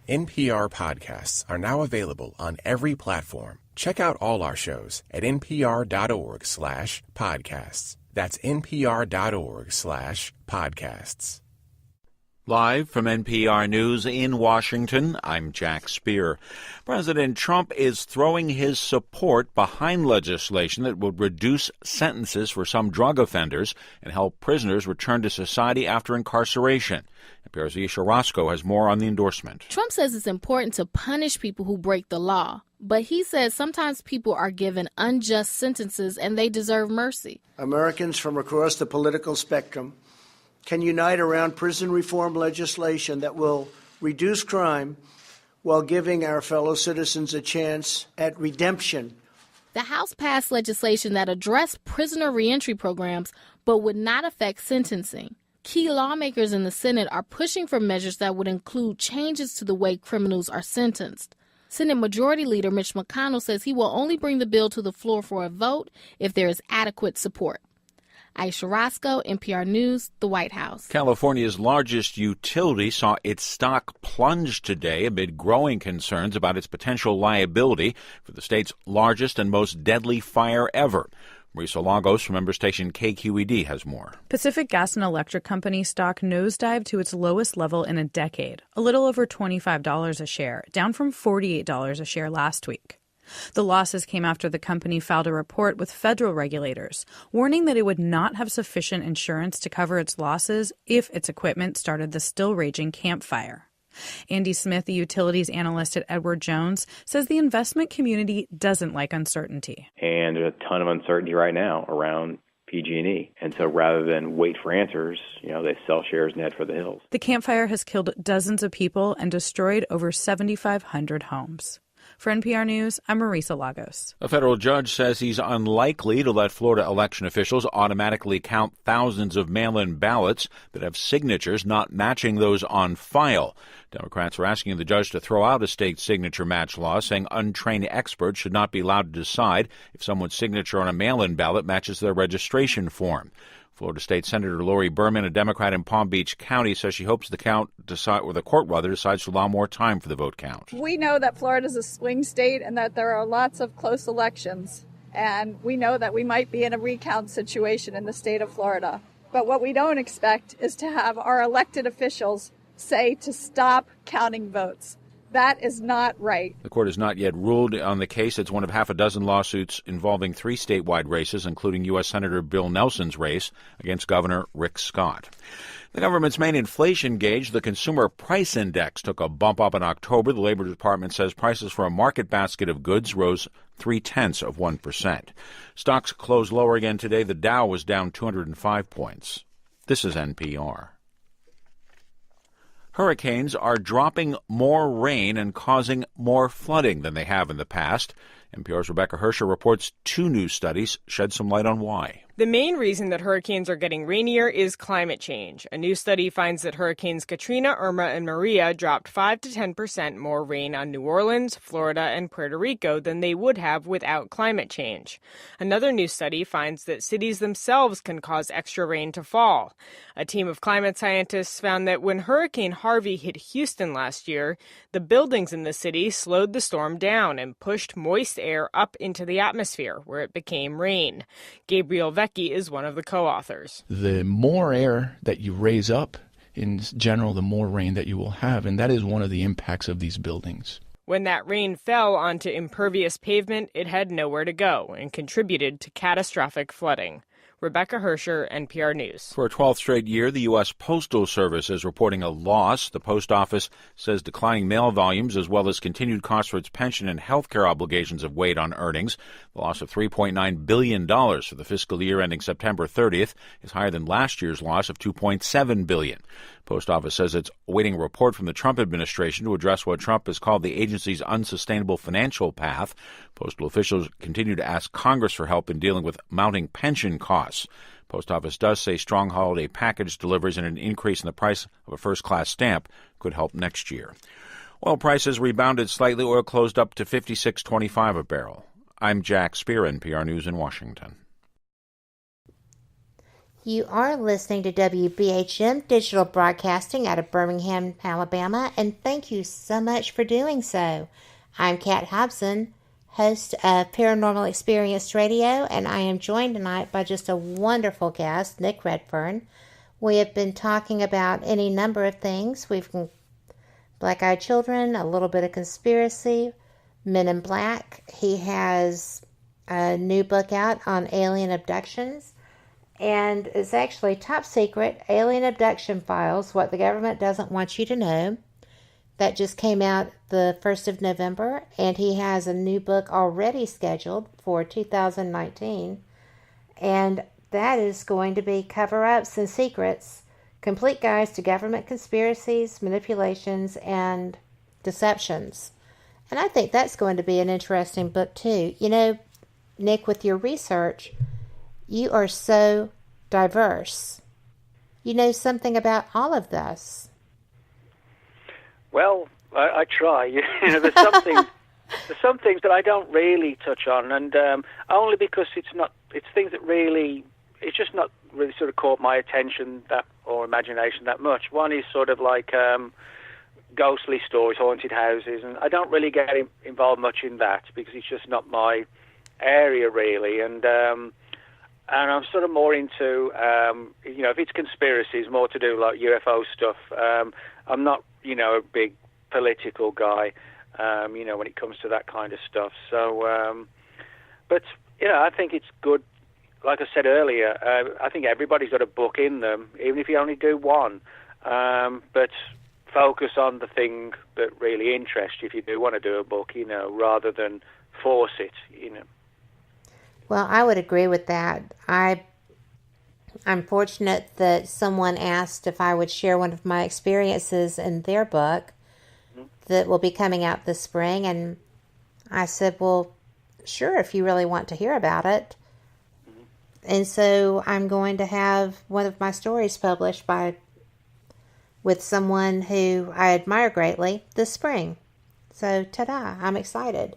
NPR podcasts are now available on every platform. Check out all our shows at npr.org/podcasts. That's npr.org/podcasts. Live from NPR News in Washington, I'm Jack Speer. President Trump is throwing his support behind legislation that would reduce sentences for some drug offenders and help prisoners return to society after incarceration. NPR's Isha Roscoe has more on the endorsement. Trump says it's important to punish people who break the law, but he says sometimes people are given unjust sentences and they deserve mercy. Americans from across the political spectrum can unite around prison reform legislation that will reduce crime while giving our fellow citizens a chance at redemption. The House passed legislation that addressed prisoner reentry programs but would not affect sentencing. Key lawmakers in the Senate are pushing for measures that would include changes to the way criminals are sentenced. Senate Majority Leader Mitch McConnell says he will only bring the bill to the floor for a vote if there is adequate support. Aisha Roscoe, NPR News, the White House. California's largest utility saw its stock plunge today amid growing concerns about its potential liability for the state's largest and most deadly fire ever. Marisa Lagos from member station KQED has more. Pacific Gas and Electric Company stock nosedived to its lowest level in a decade, a little over $25 a share, down from $48 a share last week. The losses came after the company filed a report with federal regulators, warning that it would not have sufficient insurance to cover its losses if its equipment started the still-raging Camp Fire. Andy Smith, the utilities analyst at Edward Jones, says the investment community doesn't like uncertainty. And there's a ton of uncertainty right now around PG&E. And so rather than wait for answers, they sell shares and head for the hills. The Camp Fire has killed dozens of people and destroyed over 7,500 homes. For NPR News, I'm Marisa Lagos. A federal judge says he's unlikely to let Florida election officials automatically count thousands of mail-in ballots that have signatures not matching those on file. Democrats are asking the judge to throw out a state signature match law, saying untrained experts should not be allowed to decide if someone's signature on a mail-in ballot matches their registration form. Florida State Senator Lori Berman, a Democrat in Palm Beach County, says she hopes the court decides to allow more time for the vote count. We know that Florida is a swing state and that there are lots of close elections. And we know that we might be in a recount situation in the state of Florida. But what we don't expect is to have our elected officials say to stop counting votes. That is not right. The court has not yet ruled on the case. It's one of half a dozen lawsuits involving 3 statewide races, including U.S. Senator Bill Nelson's race against Governor Rick Scott. The government's main inflation gauge, the Consumer Price Index, took a bump up in October. The Labor Department says prices for a market basket of goods rose 0.3%. Stocks closed lower again today. The Dow was down 205 points. This is NPR. Hurricanes are dropping more rain and causing more flooding than they have in the past. NPR's Rebecca Hersher reports 2 new studies shed some light on why. The main reason that hurricanes are getting rainier is climate change. A new study finds that Hurricanes Katrina, Irma, and Maria dropped 5 to 10% more rain on New Orleans, Florida, and Puerto Rico than they would have without climate change. Another new study finds that cities themselves can cause extra rain to fall. A team of climate scientists found that when Hurricane Harvey hit Houston last year, the buildings in the city slowed the storm down and pushed moist air up into the atmosphere, where it became rain. Gabriel Vecchi is one of the co-authors. The more air that you raise up, in general, the more rain that you will have, and that is one of the impacts of these buildings. When that rain fell onto impervious pavement, it had nowhere to go and contributed to catastrophic flooding. Rebecca Hersher, NPR News. For a 12th straight year, the U.S. Postal Service is reporting a loss. The post office says declining mail volumes as well as continued costs for its pension and health care obligations have weighed on earnings. The loss of $3.9 billion for the fiscal year ending September 30th is higher than last year's loss of $2.7 billion. Post office says it's awaiting a report from the Trump administration to address what Trump has called the agency's unsustainable financial path. Postal officials continue to ask Congress for help in dealing with mounting pension costs. Post office does say strong holiday package deliveries and an increase in the price of a first-class stamp could help next year. Oil prices rebounded slightly. Oil closed up to $56.25 a barrel. I'm Jack Speer, NPR News in Washington. You are listening to WBHM Digital Broadcasting out of Birmingham, Alabama, and thank you so much for doing so. I'm Kat Hobson, host of Paranormal Experience Radio, and I am joined tonight by just a wonderful guest, Nick Redfern. We have been talking about any number of things. We've black-eyed children, a little bit of conspiracy, Men in Black. He has a new book out on alien abductions, and it's actually top secret, Alien Abduction Files, What the Government Doesn't Want You to Know. That just came out the 1st of November, and he has a new book already scheduled for 2019, and that is going to be Cover-Ups and Secrets, Complete Guides to Government Conspiracies, Manipulations, and Deceptions. And I think that's going to be an interesting book, too. You know, Nick, with your research, you are so diverse. You know something about all of this. Well, I try. You know, there's some things that I don't really touch on, and only because it's things that really, it's just not really sort of caught my attention or imagination that much. One is sort of like ghostly stories, haunted houses, and I don't really get involved much in that because it's just not my area really, and I'm sort of more into you know, if it's conspiracies, more to do like UFO stuff. I'm not, you know, a big political guy, you know, when it comes to that kind of stuff. So, but you know, I think it's good. Like I said earlier, I think everybody's got a book in them, even if you only do one. But focus on the thing that really interests you if you do want to do a book, you know, rather than force it, you know. Well, I would agree with that. I'm fortunate that someone asked if I would share one of my experiences in their book that will be coming out this spring, and I said, well, sure, if you really want to hear about it. And so I'm going to have one of my stories published with someone who I admire greatly this spring. So, ta-da, I'm excited.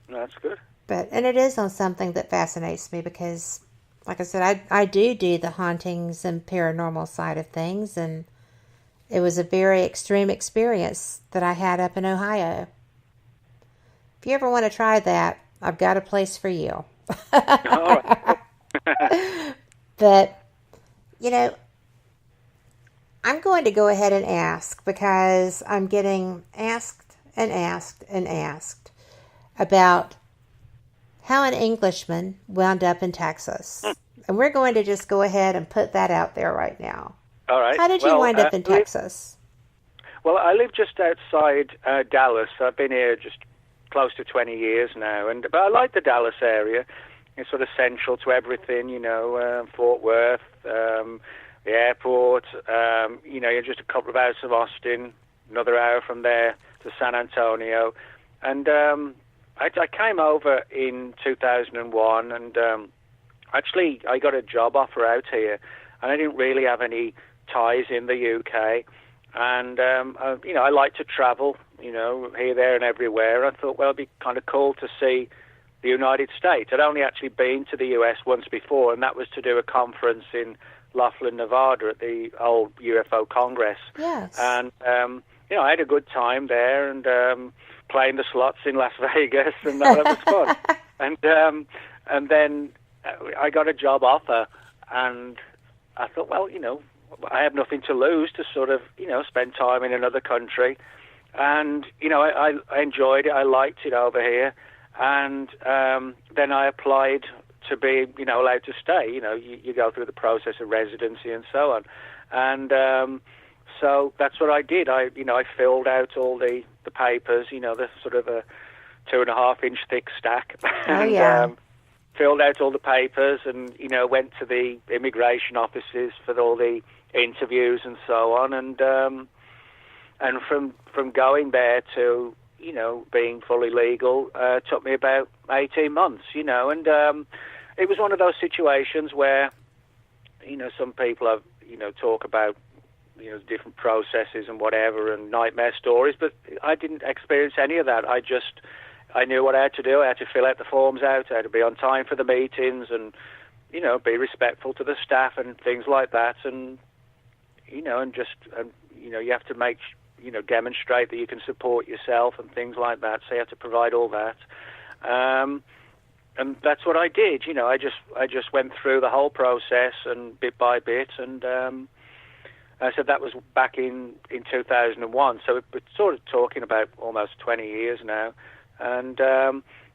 That's good. And it is on something that fascinates me because, like I said, I do the hauntings and paranormal side of things, and it was a very extreme experience that I had up in Ohio. If you ever want to try that, I've got a place for you. All right. But, you know, I'm going to go ahead and ask because I'm getting asked and asked and asked about how an Englishman wound up in Texas. And we're going to just go ahead and put that out there right now. All right. How did you wind up in Texas? Well, I live just outside Dallas. I've been here just close to 20 years now, but I like the Dallas area. It's sort of central to everything, you know, Fort Worth, the airport, you know, you're just a couple of hours of Austin, another hour from there to San Antonio. And I came over in 2001, and actually I got a job offer out here, and I didn't really have any ties in the UK. And, you know, I like to travel, you know, here, there, and everywhere. I thought, well, it'd be kind of cool to see the United States. I'd only actually been to the US once before, and that was to do a conference in Laughlin, Nevada at the old UFO Congress. Yes. And, you know, I had a good time there, and playing the slots in Las Vegas, and that was fun. And then I got a job offer, and I thought, well, you know, I have nothing to lose to sort of, you know, spend time in another country. And, you know, I enjoyed it. I liked it over here. And then I applied to be, you know, allowed to stay. You know, you go through the process of residency and so on. And so that's what I did. I filled out all the papers, you know, the sort of a 2.5-inch thick stack. Oh, yeah. Filled out all the papers and, you know, went to the immigration offices for all the interviews and so on. And from going there to, you know, being fully legal, took me about 18 months, you know, and it was one of those situations where, you know, some people have, you know, talk about, you know, different processes and whatever and nightmare stories, but I didn't experience any of that. I knew what I had to do. I had to fill out the forms out. I had to be on time for the meetings and, be respectful to the staff and things like that, and you have to demonstrate that you can support yourself and things like that. So you have to provide all that, and that's what I did. I just went through the whole process and bit by bit, and so that was back in 2001. So we're sort of talking about almost 20 years now, and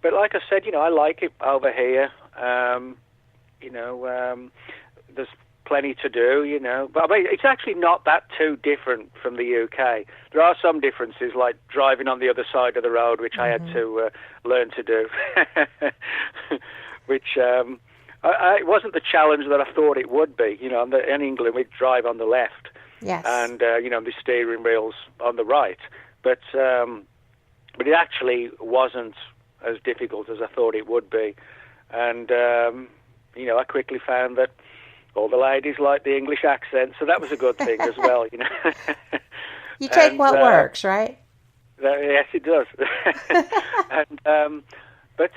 but like I said, I like it over here. There's plenty to do, but I mean, it's actually not that too different from the UK. There are some differences, like driving on the other side of the road, which I had to learn to do, which it wasn't the challenge that I thought it would be. In England we'd drive on the left, yes, and the steering wheel's on the right, but it actually wasn't as difficult as I thought it would be, and I quickly found that all the ladies like the English accent, so that was a good thing as well. You take what works, right? Yes, it does. But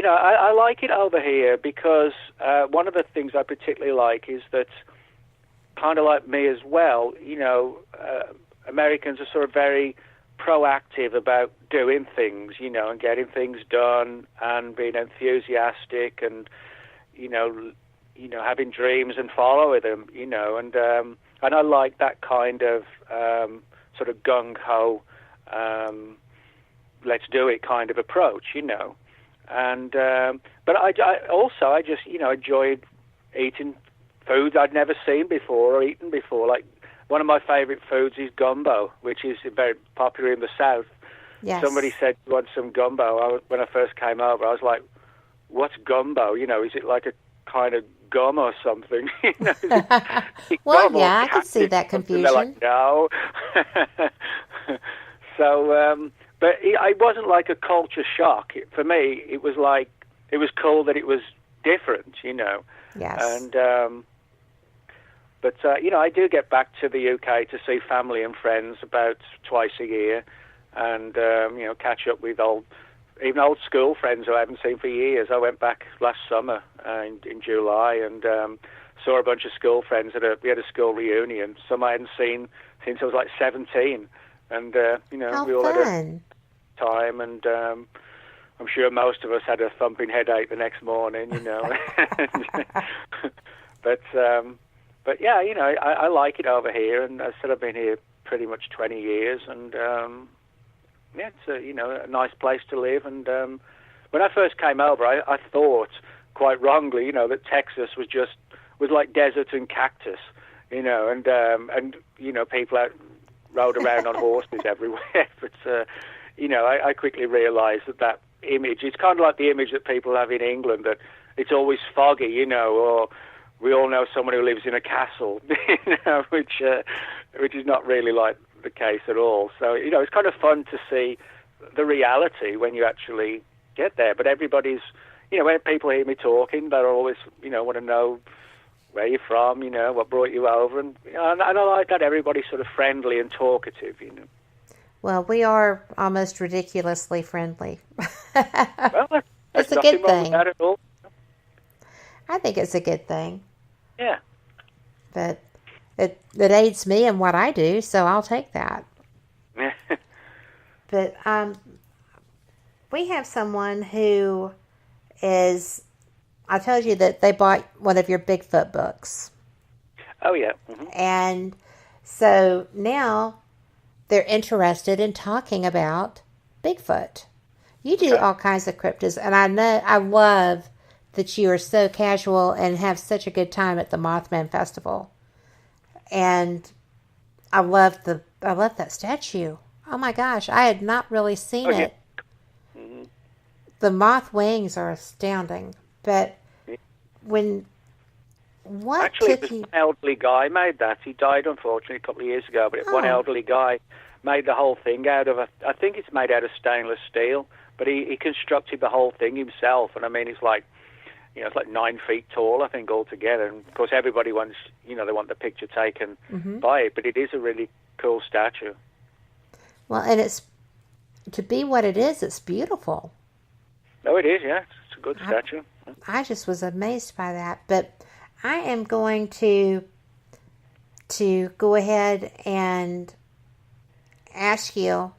I like it over here because one of the things I particularly like is that, kind of like me as well, Americans are sort of very proactive about doing things, and getting things done and being enthusiastic and, having dreams and following them, and I like that kind of sort of gung-ho, let's do it kind of approach, and but I just enjoyed eating foods I'd never seen before or eaten before. Like, one of my favorite foods is gumbo, which is very popular in the South. Yes. Somebody said, "You want some gumbo?" When I first came over, I was like, "What's gumbo? Is it like a kind of gum or something?" Well, yeah, I can see that confusion. They're like, no. So, but it wasn't like a culture shock. For me, it was like, it was cool that it was different, Yes. And, but, I do get back to the UK to see family and friends about twice a year, and, catch up with old school friends who I haven't seen for years. I went back last summer in July and saw a bunch of school friends. We had a school reunion. Some I hadn't seen since I was like 17. And, How we all fun. had a time. And I'm sure most of us had a thumping headache the next morning, But yeah, I like it over here. And I said I've been here pretty much 20 years. And yeah, it's a nice place to live. And when I first came over, I thought, quite wrongly, that Texas was like desert and cactus, and people rode around on horses everywhere. But I quickly realised that image, it's kind of like the image that people have in England, that it's always foggy, or we all know someone who lives in a castle, which is not really like the case at all. So, it's kind of fun to see the reality when you actually get there. But everybody's, when people hear me talking, they're always, want to know where you're from, what brought you over. And I like that everybody's sort of friendly and talkative, Well, we are almost ridiculously friendly. Well, it's a good thing. With that at all. I think it's a good thing. Yeah. But it aids me in what I do, so I'll take that. But we have someone who is, I told you that they bought one of your Bigfoot books. Oh, yeah. Mm-hmm. And so now they're interested in talking about Bigfoot. You do all kinds of cryptids, and I love that you are so casual and have such a good time at the Mothman Festival. And I love that statue. Oh my gosh, I had not really seen it. Mm-hmm. The moth wings are astounding. But Actually, it was one elderly guy made that. He died, unfortunately, a couple of years ago. But one elderly guy made the whole thing out of, I think it's made out of stainless steel. But he constructed the whole thing himself. And I mean, it's like, it's like 9 feet tall, I think, altogether. And of course, everybody wants, they want the picture taken by it. But it is a really cool statue. Well, and it's, to be what it is, it's beautiful. Oh, it is, yeah. It's good statue. I just was amazed by that. But I am going to go ahead and ask you